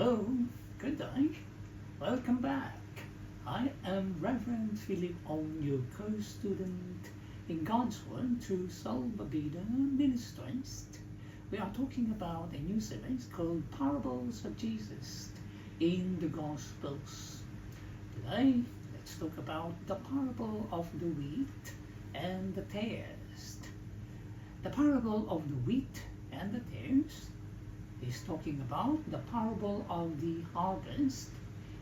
Hello, good day. Welcome back. I am Reverend Philip Ong, your co-student in God's Word through Salva Vida Ministries. We are talking about a new series called Parables of Jesus in the Gospels. Today, let's talk about the parable of the wheat and the tares. The parable of the wheat and the tares is talking about the parable of the harvest.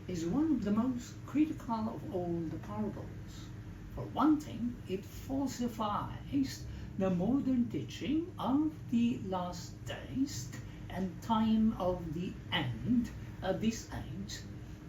Is one of the most critical of all the parables. For one thing, it falsifies the modern teaching of the last days and time of the end of this age.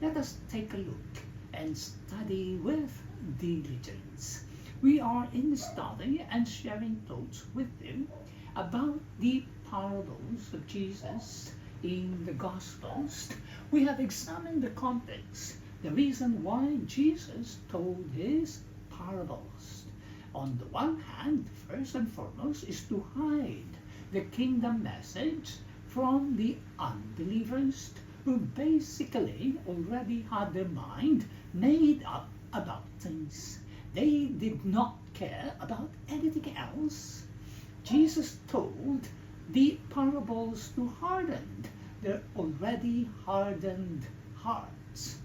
Let us take a look and study with diligence. We are in the study and sharing thoughts with you about the parables of Jesus in the Gospels. We have examined the context, the reason why Jesus told his parables. On the one hand, first and foremost, is to hide the kingdom message from the unbelievers who basically already had their mind made up about things. They did not care about anything else. Jesus told the parables to harden their already hardened hearts.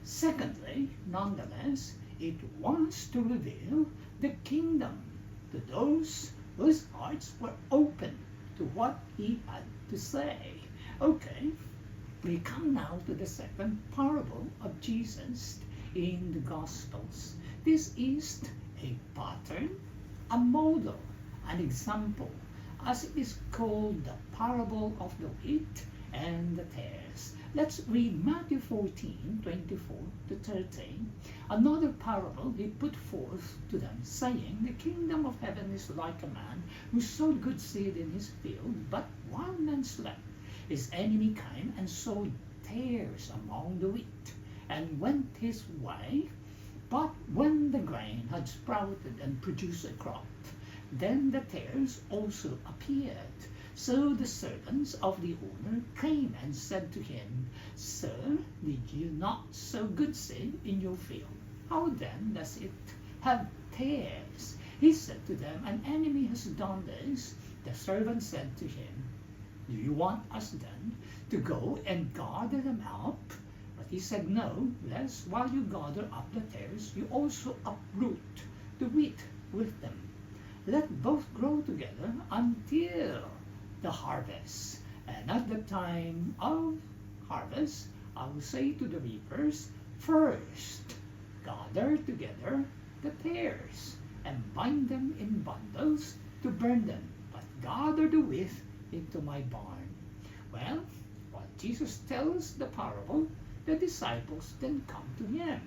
Secondly, nonetheless, it wants to reveal the kingdom to those whose hearts were open to what he had to say. Okay, we come now to the second parable of Jesus in the Gospels. This is a pattern, a model, an example, as it is called the parable of the wheat and the tares. Let's read Matthew 14:24-30. Another parable he put forth to them, saying, The kingdom of heaven is like a man who sowed good seed in his field, but while men slept, his enemy came and sowed tares among the wheat, and went his way. But when the grain had sprouted and produced a crop, then the tares also appeared. So the servants of the owner came and said to him, Sir, did you not sow good seed in your field? How then does it have tares? He said to them, An enemy has done this. The servant said to him, Do you want us then to go and gather them up? But he said, No, lest while you gather up the tares, you also uproot the wheat with them. Let both grow together until the harvest. And at the time of harvest, I will say to the reapers, First, gather together the tares, and bind them in bundles to burn them, but gather the wheat into my barn. Well, while Jesus tells the parable, the disciples then come to him.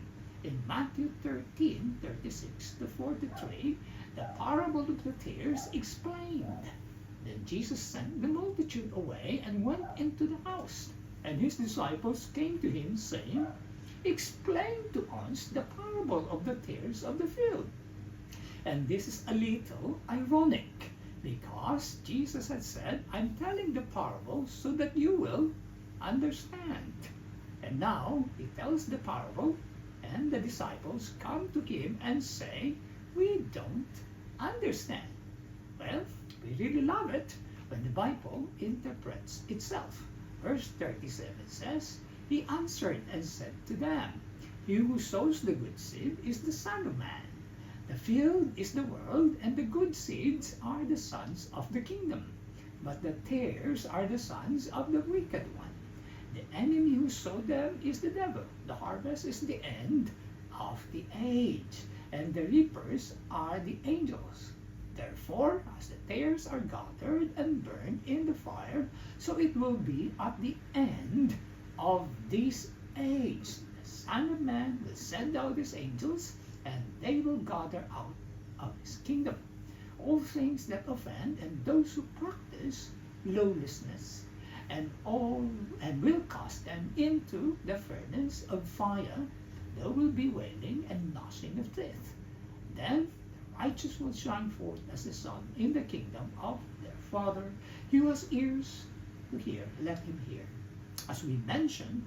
In Matthew 13:36-43, the parable of the tares explained. Then Jesus sent the multitude away and went into the house. And his disciples came to him, saying, Explain to us the parable of the tares of the field. And this is a little ironic, because Jesus had said, I'm telling the parable so that you will understand. And now he tells the parable, and the disciples come to him and say, We don't understand. Well, we really love it when the Bible interprets itself. Verse 37 says, He answered and said to them, He who sows the good seed is the Son of Man. The field is the world, and the good seeds are the sons of the kingdom. But the tares are the sons of the wicked one. The enemy who sowed them is the devil. The harvest is the end of the age, and the reapers are the angels. Therefore, as the tares are gathered and burned in the fire, so it will be at the end of this age. The Son of Man will send out his angels, and they will gather out of his kingdom all things that offend and those who practice lawlessness, and will cast them into the furnace of fire. There will be wailing and gnashing of teeth. Then the righteous will shine forth as the sun in the kingdom of their Father. He who has ears to hear, let him hear. As we mentioned,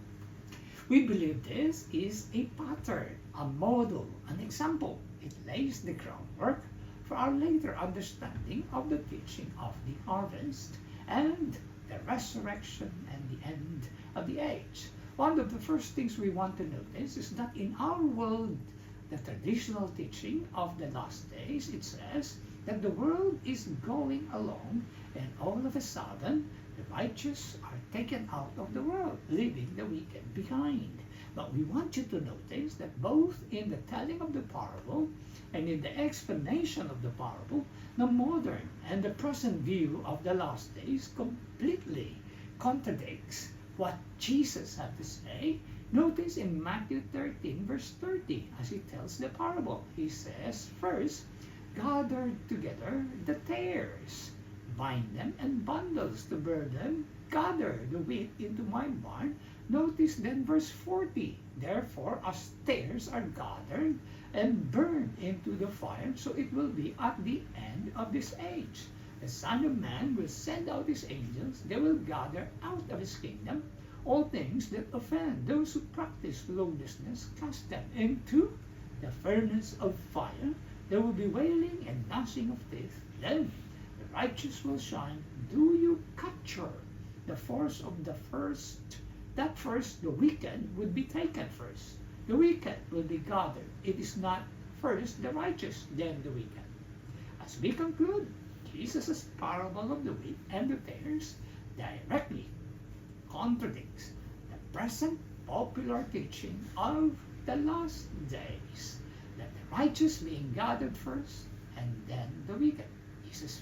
we believe this is a pattern, a model, an example. It lays the groundwork for our later understanding of the teaching of the harvest and the resurrection and the end of the age. One of the first things we want to notice is that in our world, the traditional teaching of the last days, it says that the world is going along and all of a sudden the righteous are taken out of the world, leaving the wicked behind. But we want you to notice that both in the telling of the parable and in the explanation of the parable, the modern and the present view of the last days completely contradicts what Jesus had to say. Notice in Matthew 13 verse 30, as he tells the parable, he says, first, gather together the tares, bind them in bundles to burn them, gather the wheat into my barn. Notice then verse 40, therefore as tares are gathered and burned into the fire, so it will be at the end of this age. The Son of Man will send out his angels, they will gather out of his kingdom all things that offend those who practice lawlessness, cast them into the furnace of fire. There will be wailing and gnashing of teeth. Then the righteous will shine. Do you capture the force of the first? That first, the wicked would be taken first. The wicked will be gathered. It is not first the righteous, then the wicked. As we conclude, Jesus' parable of the wheat and the tares directly contradicts the present popular teaching of the last days, that the righteous being gathered first and then the wicked. Jesus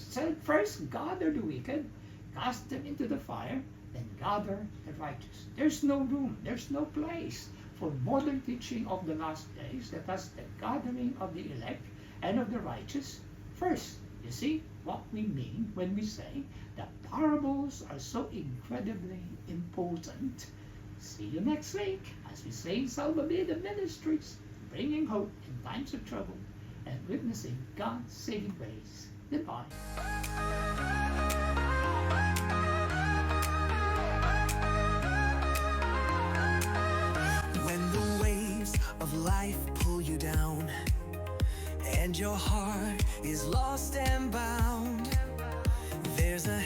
said, first gather the wicked, cast them into the fire, then gather the righteous. There's no room, there's no place for modern teaching of the last days that has the gathering of the elect and of the righteous first. You see what we mean when we say that parables are so incredibly important. See you next week as we say in Salva Vida Ministries, bringing hope in times of trouble and witnessing God's saving grace. Goodbye. When the waves of life pull you down and your heart is lost and bound, there's a